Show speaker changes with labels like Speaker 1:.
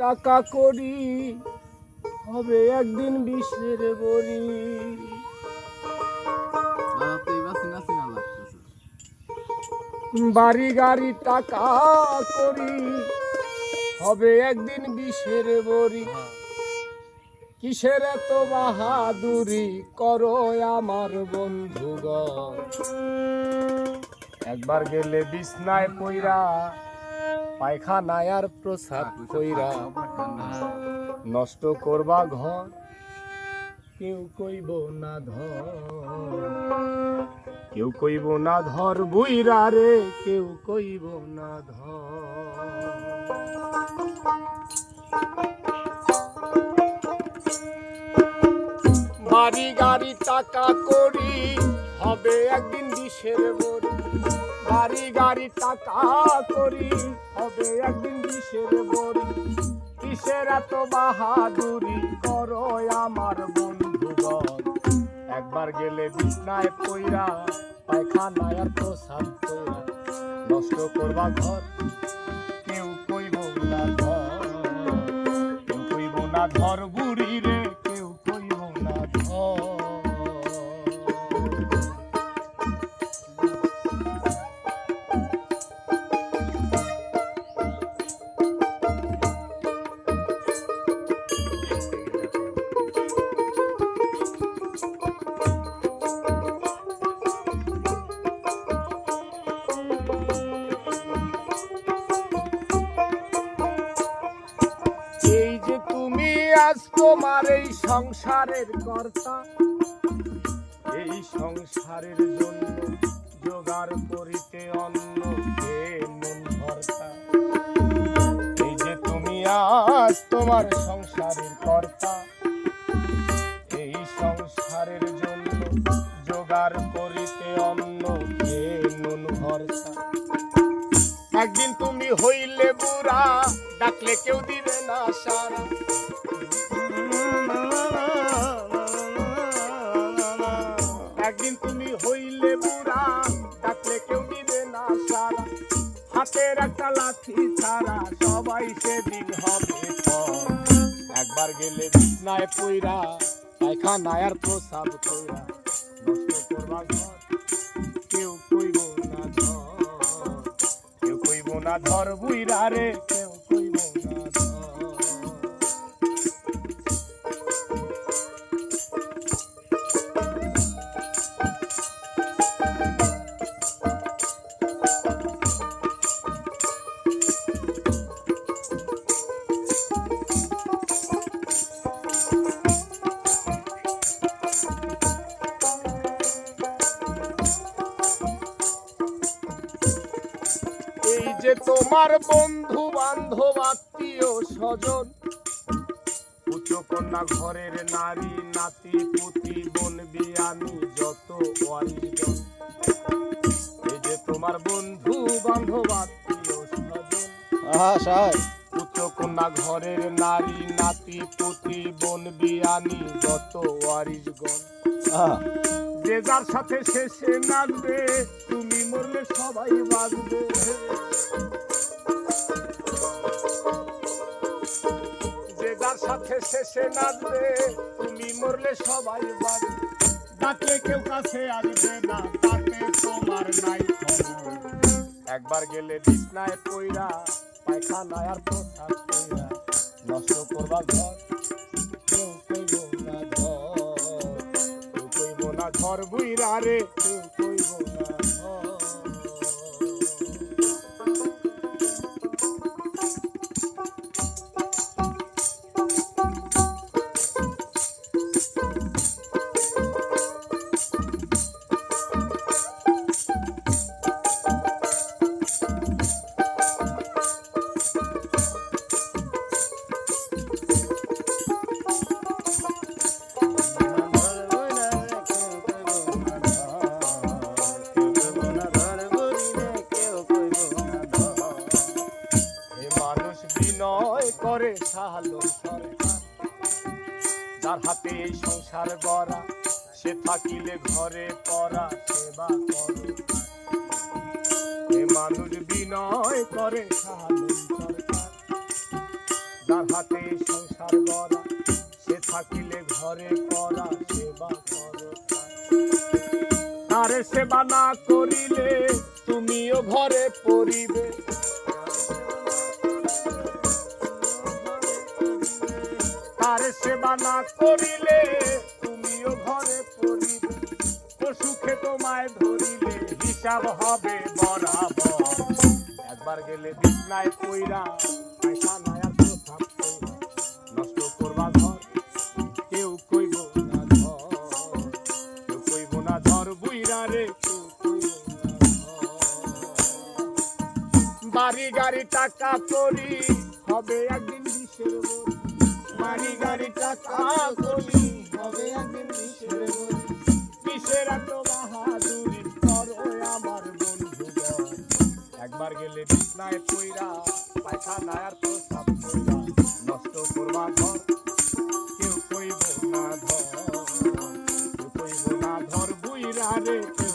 Speaker 1: টাকা করি হবে একদিন বিষের বড়ি। বাড়ি গাড়ি টাকা করি হবে একদিন বিষের বড়ি। কিসের এত বাহাদুরি করো আমার বন্ধুগণ? একবার গেলে বিছনায় পইরা পায়খানায় আর প্রসাদ কইরা নষ্ট করবা ঘর, কেউ কইব না ধর, কেউ কইব না ধর বুইরা রে, কেউ কইব না ধর। বাড়ি গাড়ি টাকা করি হবে একদিন বিষের বড়ি। বাড়ি গাড়ি টাকা করি হবে একদিন বিষের বড়ি। কিসের এত বাহাদুরি করো আমার বন্ধুগণ? একবার গেলে বিছনায় পইরা পায়খানায় আর প্রসাদ কইরা নষ্ট করবা ঘর, কেউ কইব না ধর, কেউ কইব না ধর বুড়ি রে, কেউ কইব না ধর। এই যে তুমি আজ তোমার এই সংসারের কর্তা, এই সংসারের জন্য জোগাড় করিতে অন্ন কে মন ভর্তা। এই যে তুমি আজ তোমার সংসারের কর্তা, এই সংসারের জন্য জোগাড় করিতে অন্ন কে নুন ভর্তা। একদিন তুমি হইলে বুড়া, ডাকলে কেউ দিবে না সারা। একদিন তুমি হইলে বুড়া, ডাকলে কেউ দিবে না সারা। হাতের একটা লাঠি ছাড়া সবাই সেদিন হবে পর। একবার গেলে বিছনায় পইরা পায়খানায় আর প্রসাদ কইরা নষ্ট করবা ঘর, কেউ কইব না ধর, কেউ কইব না ধর বুইরা রে, কেউ কইব না ধর। এই যে তোমার বন্ধু বান্ধব আত্মীয় স্বজন, পুত্র কন্যা ঘরের নারী নাতি পুতি বোন বিয়ানি যত ওয়ারিজন। এই যে তোমার বন্ধু বান্ধব আত্মীয় স্বজন, পুত্র কন্যা ঘরের নারী নাতি পুতি বোন বিয়ানি যত ওয়ারিশগণ। যে যার সাথে শেষে নাচবে, তুমি মরলে সবাই বাঁচবে। যে যার সাথে শেষে নাচবে, তুমি মরলে সবাই বাঁচবে। ডাকলে কেউ কাছে আসবে না, তাতে তোমার নাই খবর। একবার গেলে বিছনায় পইরা পায়খানায় আর প্রসাদ কইরা নষ্ট করবা ঘর, কেউ কইব না ধর, কেউ কইব না ধর বুইরা রে, কেউ কইব না ধর। করে সাহালন সরকার, যার হাতে এই সংসার গড়া, সে থাকিলে ঘরে পড়া সেবা করে। এ মানুষ বিনয় করে সাহালন সরকার, যার হাতে সংসার গড়া সে থাকিলে ঘরে করা সেবা করো তারে সেবা না করিলে তুমিও ঘরে পড়িবে তারে সেবা না করিলে তুমিও ঘরে পড়িবে সুখে তোমায় ধরিলে হিসাব হবে বরাবর একবার গেলে বিছনায় পইরা পয়সা নাই আর প্রস্তাব কইরা নষ্ট করবা ঘর কেউ কইব না ধর কেউ কইব না ধর বুইরা রে কেউ কইব না বাড়ি গাড়ি টাকা করি হবে একদিন বিষের বড়ি বাড়ি গাড়ি টাকা করি হবে একদিন বিষের বড়ি বিষের এত বাহাদুরি করো আমার বন্ধুগণ একবার গেলে বিছনায় পইরা পয়সা নাই আর প্রস্তাব কইরা নষ্ট করবা ঘর কেউ কইব না ধর কেউ কইব না ধর বুইরা রে কেউ